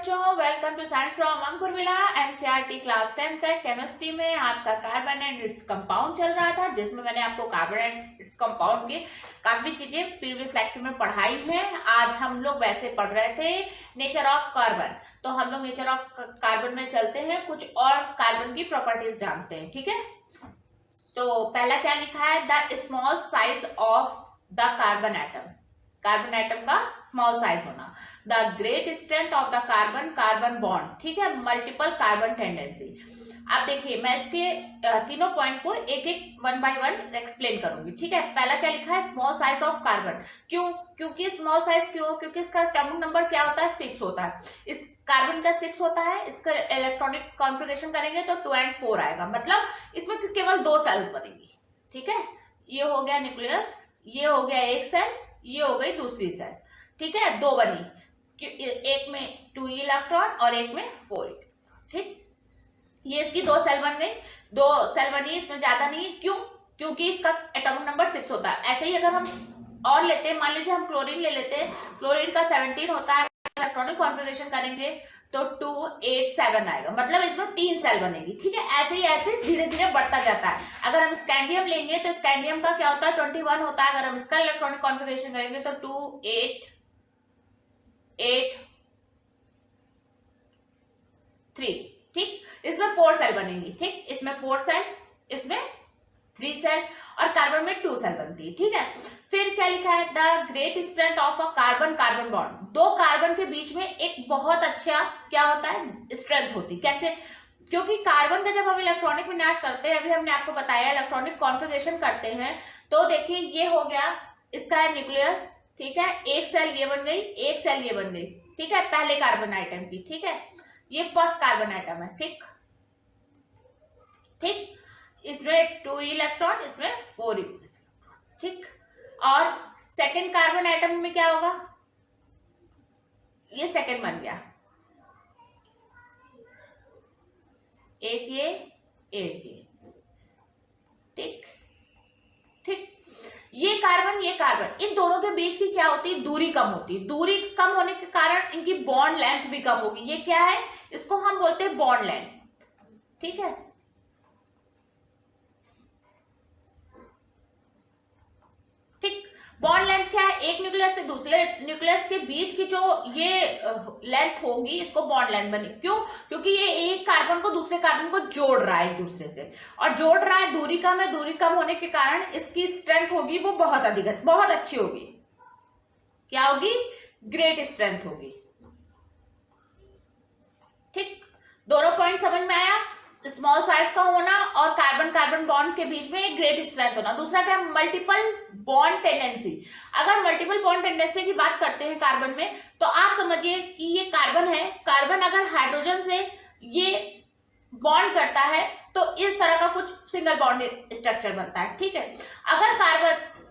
बच्चों, welcome to science from Ankur Vila. NCERT class 10 का chemistry में आपका कार्बन एंड इट्स कंपाउंड चल रहा था, जिसमें मैंने आपको कार्बन एंड इट्स कंपाउंड की काफी चीजें प्रीवियस लेक्चर में पढ़ाई हैं। आज हम लोग वैसे पढ़ रहे थे नेचर ऑफ कार्बन, तो हम लोग नेचर ऑफ कार्बन में चलते हैं, कुछ और कार्बन की प्रॉपर्टीज जानते हैं। ठीक है, तो पहला क्या लिखा है, the small size of the carbon atom. Carbon atom का स्मॉल साइज होना। The great strength of the carbon carbon bond. ठीक है, मल्टीपल कार्बन टेंडेंसी। आप देखिए, मैं इसके तीनों पॉइंट को एक एक वन बाय वन एक्सप्लेन करूंगी। ठीक है, पहला क्या लिखा है, स्मॉल साइज ऑफ कार्बन। क्यों? क्योंकि स्मॉल साइज क्यों? क्योंकि इसका एटॉमिक नंबर क्या होता है, 6 होता है। इस कार्बन का 6 होता है। इसका इलेक्ट्रॉनिक कॉन्फ़िगरेशन करेंगे तो 2 and 4 आएगा, मतलब इसमें केवल 2 सेल बनेगी। ठीक है, ये हो गया न्यूक्लियस, ये हो गया एक सेल, ये हो गई दूसरी सेल। ठीक है, 2 बनी, एक में 2 इलेक्ट्रॉन और एक में 4। ठीक, ये इसकी 2 सेल बन गई, 2 सेल बनी, इसमें ज्यादा नहीं। क्यों? क्योंकि इसका एटॉमिक नंबर 6 होता है। ऐसे ही अगर हम और लेते हैं, मान लीजिए हम क्लोरीन ले लेते हैं, क्लोरीन का 17 होता है। इलेक्ट्रॉनिक कॉन्फ़िगरेशन करेंगे तो 2 8 7 आएगा, मतलब इसमें 3 सेल बनेगी। ठीक है, ऐसे ही ऐसे धीरे धीरे बढ़ता जाता है। अगर हम स्कैंडियम लेंगे तो स्कैंडियम का क्या होता है, 21 होता है। अगर हम इसका इलेक्ट्रॉनिक कॉन्फ़िगरेशन करेंगे तो 2 8 8 3। ठीक, इसमें 4 सेल बनेंगी। ठीक, इसमें 4 सेल, इसमें 3 सेल, और कार्बन में 2 सेल बनती है। ठीक है, फिर क्या लिखा है, the great strength of a carbon carbon bond. 2 carbon के बीच में एक बहुत अच्छा क्या होता है, स्ट्रेंथ होती। कैसे? क्योंकि कार्बन का जब हम इलेक्ट्रॉनिक विन्यास करते हैं, अभी हमने आपको बताया इलेक्ट्रॉनिक कॉन्फ़िगरेशन करते हैं, तो देखिए ये हो गया, इसका है न्यूक्लियस। ठीक है, एक सेल ये बन गई, एक सेल ये बन गई। ठीक है, पहले कार्बन आइटम की। ठीक है, ये फर्स्ट कार्बन आइटम है। ठीक ठीक, इसमें 2 इलेक्ट्रॉन, इसमें 4 इलेक्ट्रॉन। ठीक, और सेकंड कार्बन एटम में क्या होगा, ये सेकंड बन गया, एक ये, एक ये। ठीक ठीक, ये कार्बन, इन दोनों के बीच की क्या होती है, दूरी कम होती है। दूरी कम होने के कारण इनकी बॉन्ड लेंथ भी कम होगी। ये क्या है, इसको हम बोलते हैं बॉन्ड लेंथ। ठीक है, बॉन्ड लेंथ क्या है, एक न्यूक्लियस से दूसरे न्यूक्लियस के बीच की जो ये लेंथ होगी, इसको बॉन्ड लेंथ बनी। क्यों? क्योंकि ये एक कार्बन को दूसरे कार्बन को जोड़ रहा है एक दूसरे से, और जोड़ रहा है, दूरी कम है। दूरी कम होने के कारण इसकी स्ट्रेंथ होगी वो बहुत अधिक, बहुत अच्छी होगी। क्या होगी, ग्रेट स्ट्रेंथ होगी। ठीक, दोनों पॉइंट समझ में आया, स्मॉल साइज का होना और कार्बन कार्बन बॉन्ड के बीच में एक ग्रेट स्ट्रेंथ होना। दूसरा क्या, मल्टीपल बॉन्ड टेंडेंसी। अगर मल्टीपल बॉन्ड टेंडेंसी की बात करते हैं कार्बन में, तो आप समझिए कि ये कार्बन है, कार्बन अगर हाइड्रोजन से ये बॉन्ड करता है तो इस तरह का कुछ सिंगल बॉन्ड स्ट्रक्चर बनता है। ठीक है, अगर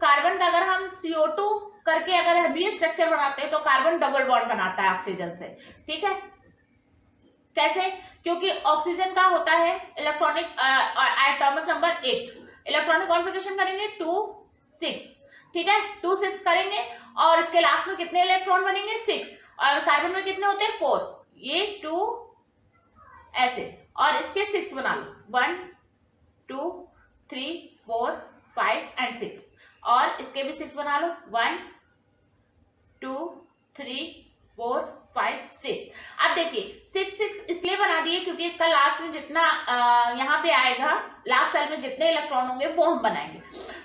कार्बन का अगर हम CO2 करके अगर हम ये स्ट्रक्चर बनाते हैं तो कार्बन डबल बॉन्ड बनाता है ऑक्सीजन से। ठीक है, कैसे? क्योंकि ऑक्सीजन का होता है electronic atomic number 8, electronic configuration करेंगे 2 6। ठीक है, 2 6 करेंगे और इसके लास्ट में कितने इलेक्ट्रॉन बनेंगे, 6, और कार्बन में कितने होते हैं, 4। ये 2 ऐसे, और इसके 6 बना लो, 1 2 3 4 5 and 6, और इसके भी 6 बना लो, 1 2 3 4 5 6। अब देखिए 6 6 इसलिए बना दिए क्योंकि इसका लास्ट में जितना यहाँ पे आएगा, लास्ट सेल में जितने इलेक्ट्रॉन होंगे वो हम बनाएंगे।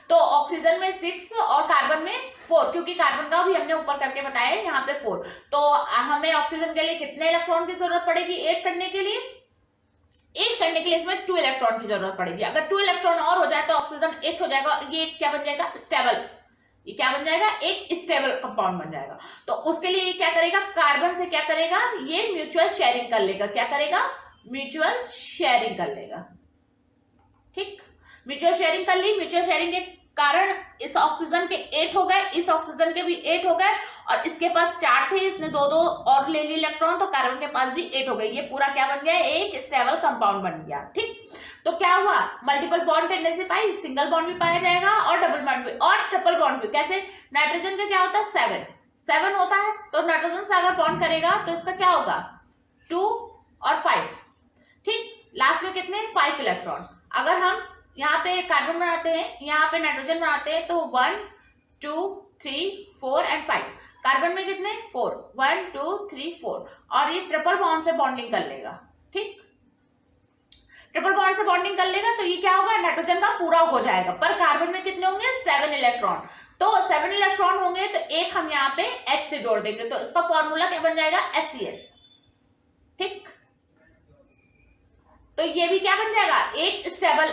तो ऑक्सीजन में 6 और कार्बन में 4, क्योंकि कार्बन का भी हमने ऊपर करके बताया है, यहाँ पे 4। तो हमें ऑक्सीजन के लिए कितने इलेक्ट्रॉन की जरूरत पड़ेगी, 8 करने के लिए? 8 करने के लिए इसमें 2 इलेक्ट्रॉन की जरूरत पड़ेगी। अगर 2 इलेक्ट्रॉन और हो जाए तो ऑक्सीजन 8 हो जाएगा, और ये क्या बन जाएगा, स्टेबल। ये क्या बन जाएगा, एक स्टेबल कंपाउंड बन जाएगा। तो उसके लिए ये क्या करेगा, कार्बन से क्या करेगा, ये म्यूचुअल शेयरिंग कर लेगा। क्या करेगा, म्यूचुअल शेयरिंग कर लेगा। ठीक, म्यूचुअल शेयरिंग कर ली। म्यूचुअल शेयरिंग के कारण इस ऑक्सीजन के 8 हो गए, इस ऑक्सीजन के भी 8 हो गए, और इसके पास 4 थे, इसने 2 2 और ले ली इलेक्ट्रॉन, तो कार्बन के पास भी 8 हो गए। ये पूरा क्या बन गया, एक स्टेबल कंपाउंड बन गया। ठीक, तो क्या हुआ, मल्टीपल बॉन्ड टेंडेंसी पाई, सिंगल बॉन्ड भी पाया जाएगा और डबल बॉन्ड भी और ट्रिपल बॉन्ड भी। कैसे? नाइट्रोजन का क्या होता है, 7 होता है, तो नाइट्रोजन से अगर बॉन्ड करेगा तो इसका क्या होगा, 2 और 5, ठीक। लास्ट में कितने 5 इलेक्ट्रॉन। अगर हम यहाँ पे कार्बन बनाते हैं, यहाँ पे नाइट्रोजन बनाते हैं, तो 1 2 3 4 एंड 5। कार्बन में कितने 4, 1 2 3 4, और ये ट्रिपल बॉन्ड से बॉन्डिंग कर लेगा, ठीक। ट्रिपल बॉन्ड से बॉन्डिंग कर लेगा तो ये क्या होगा, नाइट्रोजन का पूरा हो जाएगा। पर कार्बन में कितने होंगे 7 इलेक्ट्रॉन, तो 7 इलेक्ट्रॉन होंगे तो एक हम यहाँ पे H से जोड़ देंगे, तो इसका फॉर्मूला क्या बन जाएगा HCl, ठीक। तो ये भी क्या बन जाएगा, एक स्टेबल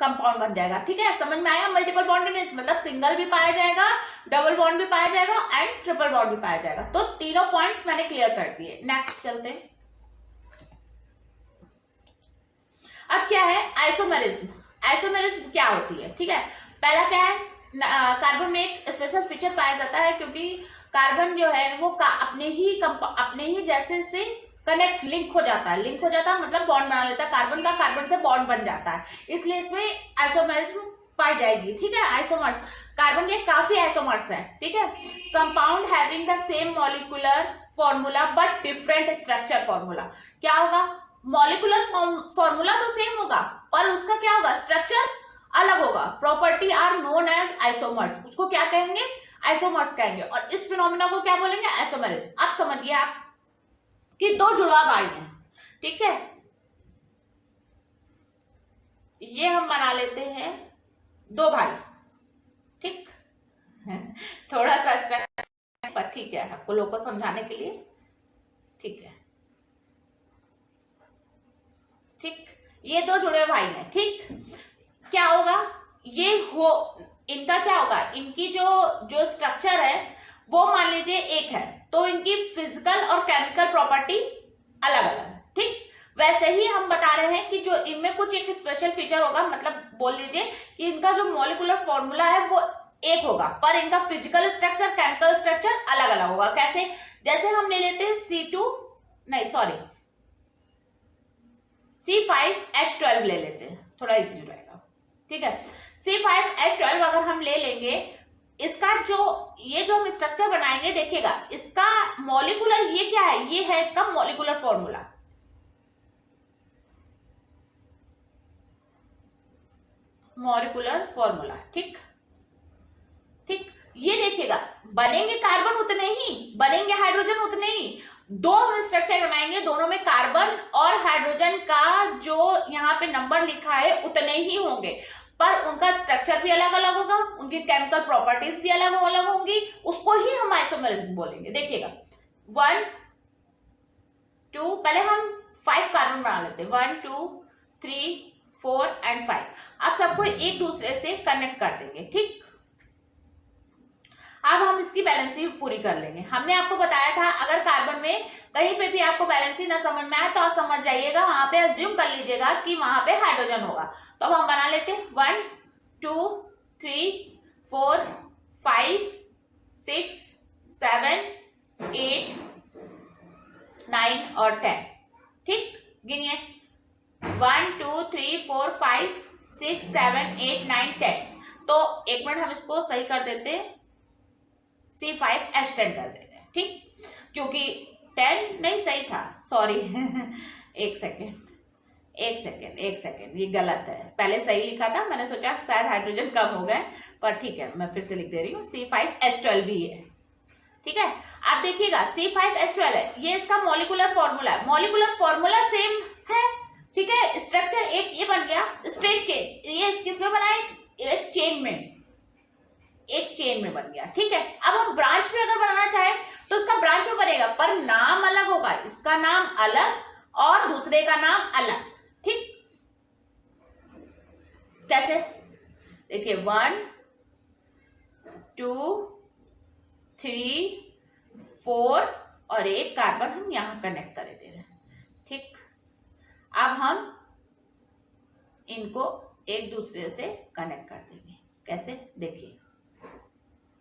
कंपाउंड बन जाएगा, ठीक है। समझ में आया, मल्टीपल बॉन्ड मतलब सिंगल भी पाया जाएगा, डबल बॉन्ड भी पाया जाएगा एंड ट्रिपल बॉन्ड भी पाया जाएगा। तो तीनों पॉइंट्स मैंने क्लियर कर दिए। नेक्स्ट चलते हैं। अब क्या है आइसोमेरिज्म। आइसोमेरिज्म क्या होती है, ठीक है। पहला क्या है, कार्बन में एक स्पेशल फीचर पाया जाता है, क्योंकि कार्बन जो है वो अपने ही जैसे से कनेक्ट लिंक हो जाता है, लिंक हो जाता है मतलब बॉन्ड बना लेता है, कार्बन का कार्बन से बॉन्ड बन जाता है, इसलिए इसमें आइसोमेरिज्म पाई जाएगी, ठीक है। आइसोमर्स, कार्बन के काफी आइसोमर्स है, ठीक है। Compound having the same molecular formula but different structure formula. क्या होगा, मॉलिक्यूलर फॉर्मूला तो सेम होगा पर उसका क्या होगा, स्ट्रक्चर अलग होगा। Property are known as isomers, उसको क्या कहेंगे, आइसोमर्स कहेंगे, और इस फिनोमेना को क्या बोलेंगे, आइसोमेरिज्म। आप समझिए आप कि दो जुड़वा भाई हैं, ठीक है। ये हम बना लेते हैं दो भाई, ठीक। थोड़ा सा स्ट्रक्चर पर ठीक है, आपको लोग को समझाने के लिए, ठीक है, ठीक। ये दो जुड़े भाई हैं, ठीक। क्या होगा, इनका क्या होगा, इनकी जो स्ट्रक्चर है वो मान लीजिए एक है, तो इनकी फिजिकल और केमिकल प्रॉपर्टी अलग अलग है, ठीक। वैसे ही हम बता रहे हैं कि जो इनमें कुछ एक स्पेशल फीचर होगा, मतलब बोल लीजिए कि इनका जो मॉलिक्यूलर फॉर्मूला है वो एक होगा, पर इनका फिजिकल स्ट्रक्चर केमिकल स्ट्रक्चर अलग अलग होगा। कैसे, जैसे हम ले लेते हैं C5H12 ले लेते हैं, थोड़ा इजी रहेगा, ठीक है। C5H12 अगर हम ले लेंगे, इसका ये जो हम स्ट्रक्चर बनाएंगे, देखिएगा इसका मॉलिक्यूलर ये क्या है, ये है इसका मॉलिक्यूलर फॉर्मूला, ठीक ठीक। ये देखिएगा बनेंगे कार्बन उतने ही, बनेंगे हाइड्रोजन उतने ही, दो हम स्ट्रक्चर बनाएंगे, दोनों में कार्बन और हाइड्रोजन का जो यहाँ पे नंबर लिखा है उतने ही होंगे, पर उनका स्ट्रक्चर भी अलग अलग होगा, उनकी केमिकल प्रॉपर्टीज भी अलग अलग होंगी, उसको ही हम आइसोमेरिज्म बोलेंगे। देखिएगा 1 2, पहले हम 5 कार्बन बना लेते हैं, 1 2 3 4 एंड 5। आप सबको एक दूसरे से कनेक्ट कर देंगे, ठीक। अब हम इसकी बैलेंसी पूरी कर लेंगे। हमने आपको बताया था अगर कार्बन में कहीं पे भी आपको बैलेंसी ना समझ में आए तो आप समझ जाइएगा, वहां पे अज्यूम कर लीजिएगा कि वहां पे हाइड्रोजन होगा। तो अब हम बना लेते हैं 1 2 3 4 5 6 7 8 9 और 10, ठीक। गिनिए 1 2 3 4 5 6 7 8 9 10। तो एक मिनट हम इसको सही कर देते हैं, C5H10 कर देते हैं, ठीक, क्योंकि 10 नहीं सही था, सॉरी। एक सेकेंड ये गलत है, पहले सही लिखा था, मैंने सोचा शायद हाइड्रोजन कम हो गए, पर ठीक है मैं फिर से लिख दे रही हूँ, C5H12 भी है, ठीक है। आप देखिएगा C5H12 है, ये इसका मॉलिक्यूलर फॉर्मूला है, मॉलिक्यूलर फॉर्मूला सेम है, ठीक है। स्ट्रक्चर एक ये बन गया स्ट्रेट चेन, ये किसमें बना है, एक चेन में बन गया, ठीक है। अब हम ब्रांच में अगर बनाना चाहे तो इसका ब्रांच में बनेगा, पर नाम अलग होगा, इसका नाम अलग और दूसरे का नाम अलग, ठीक। कैसे, देखिए 1 2 3 4 और एक कार्बन हम यहां कनेक्ट कर दे रहे हैं, ठीक। अब हम इनको एक दूसरे से कनेक्ट कर देंगे, कैसे, देखिए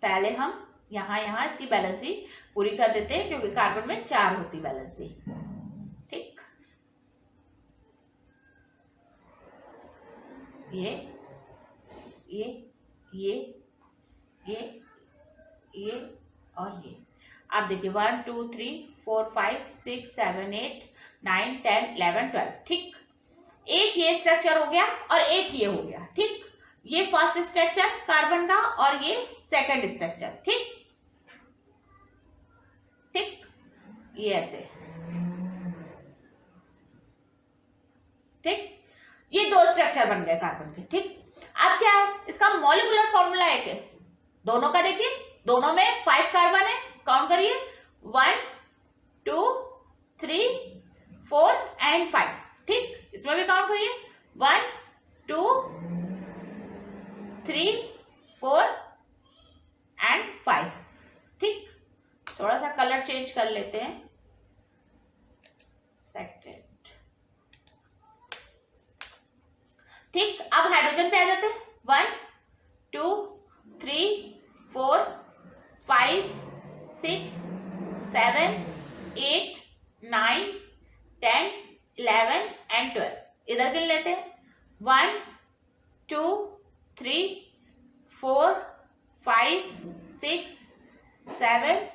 पहले हम यहां इसकी बैलेंसी पूरी कर देते हैं, क्योंकि कार्बन में 4 होती बैलेंसी, ठीक। ये और ये, आप देखिए 1 2 3 4 5 6 7 8 9 10 11 12, ठीक। एक ये स्ट्रक्चर हो गया और एक ये हो गया, ठीक। ये फर्स्ट स्ट्रक्चर कार्बन का और ये सेकंड स्ट्रक्चर, ठीक ठीक, ये ऐसे, ठीक। ये दो स्ट्रक्चर बन गए कार्बन के, ठीक। अब क्या है, इसका मॉलिक्यूलर फॉर्मूला एक है, दोनों का देखिए, दोनों में 5 कार्बन है, काउंट करिए 1 2 3 4 एंड 5, ठीक। इसमें भी काउंट करिए 1 2 3 4 एंड 5, ठीक। थोड़ा सा कलर चेंज कर लेते हैं, सेकंड, ठीक। अब हाइड्रोजन पे आ जाते हैं, 1 2 3 4 5 6 7 8 9 10 11 एंड 12, इधर गिन लेते हैं 1 2 3 4 5 6 7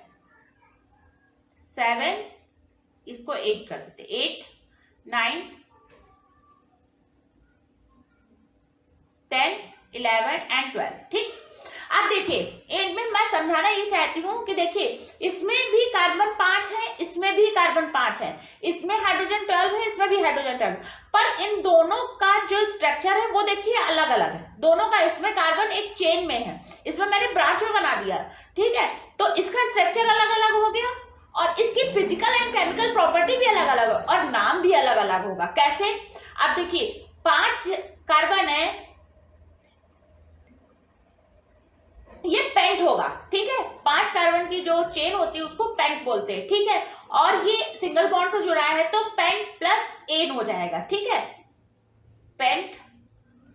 7, इसको 8 कर देते, 8 9 10 11 एंड 12, ठीक। अब देखिए इनमें मैं समझाना ये चाहती हूँ कि देखिए इसमें भी कार्बन 5 है, इसमें भी कार्बन 5 है, इसमें हाइड्रोजन 12 है, इसमें भी हाइड्रोजन 12, पर इन दोनों का जो स्ट्रक्चर है वो देखिए अलग अलग है दोनों का। इसमें कार्बन एक चेन में है, इसमें मैंने ब्रांच में बना दिया, ठीक है। तो इसका स्ट्रक्चर अलग अलग हो गया और इसकी फिजिकल एंड केमिकल प्रॉपर्टी भी अलग अलग और नाम भी अलग अलग होगा। कैसे, अब देखिए 5 कार्बन है, ये पेंट होगा, ठीक है। 5 कार्बन की जो चेन होती है उसको पेंट बोलते हैं, ठीक है। और ये सिंगल बॉन्ड से जुड़ा है तो पेंट प्लस एन हो जाएगा, ठीक है, पेंट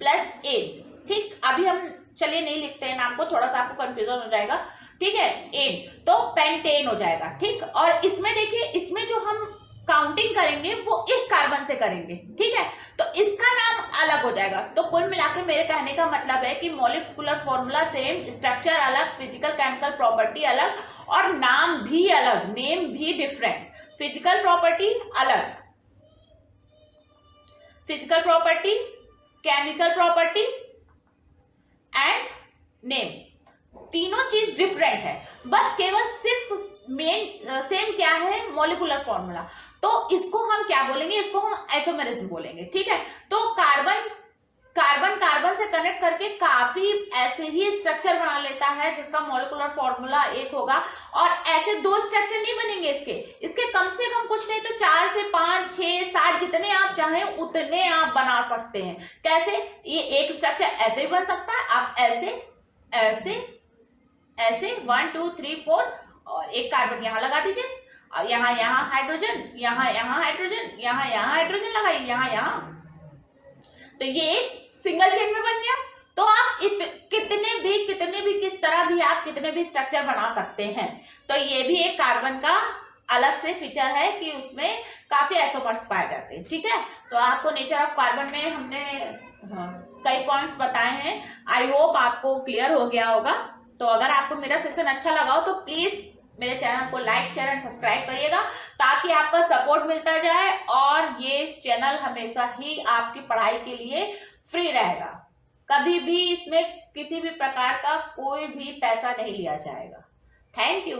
प्लस एन, ठीक। अभी हम चलिए नहीं लिखते हैं नाम को, थोड़ा सा आपको कंफ्यूजन हो जाएगा, ठीक है। एन तो पेंटेन हो जाएगा, ठीक। और इसमें देखिए, इसमें जो हम काउंटिंग करेंगे वो इस कार्बन से करेंगे, ठीक है, तो इसका नाम अलग हो जाएगा। तो कुल मिलाकर मेरे कहने का मतलब है कि मॉलिक्यूलर फॉर्मूला सेम, स्ट्रक्चर अलग, फिजिकल केमिकल प्रॉपर्टी अलग और नाम भी अलग, नेम भी डिफरेंट। फिजिकल प्रॉपर्टी अलग, physical property, chemical property and name, तीनों चीज डिफरेंट है, बस केवल सिर्फ मेन सेम क्या है, मॉलिक्यूलर फॉर्मूला। तो इसको हम क्या बोलेंगे, इसको हम आइसोमेरिज्म बोलेंगे, ठीक है। तो कार्बन कार्बन कार्बन से कनेक्ट करके काफी ऐसे ही स्ट्रक्चर बना लेता है जिसका मॉलिक्यूलर फॉर्मूला एक होगा, और ऐसे 2 स्ट्रक्चर नहीं बनेंगे इसके कम से कम कुछ नहीं तो 4 से 5 6 7 जितने आप चाहें उतने आप बना सकते हैं। कैसे, ये एक स्ट्रक्चर ऐसे ही बन सकता है, आप ऐसे ऐसे ऐसे 1 2 3 4 और एक कार्बन यहाँ लगा दीजिए, और यहाँ हाइड्रोजन, यहाँ हाइड्रोजन, यहाँ हाइड्रोजन लगाइए, यहाँ, तो ये सिंगल चेन में बन गया। तो आप कितने भी किस तरह भी आप कितने भी स्ट्रक्चर बना सकते हैं। तो ये भी एक कार्बन का अलग से फीचर है कि उसमें काफी आइसोमर्स पाए जाते हैं, ठीक है। तो आपको नेचर ऑफ कार्बन में हमने कई पॉइंट्स बताए हैं, आई होप आपको क्लियर हो गया होगा। तो अगर आपको मेरा सेशन अच्छा लगा हो तो प्लीज मेरे चैनल को लाइक शेयर एंड सब्सक्राइब करिएगा, ताकि आपका सपोर्ट मिलता जाए और ये चैनल हमेशा ही आपकी पढ़ाई के लिए फ्री रहेगा। कभी भी इसमें किसी भी प्रकार का कोई भी पैसा नहीं लिया जाएगा। Thank you.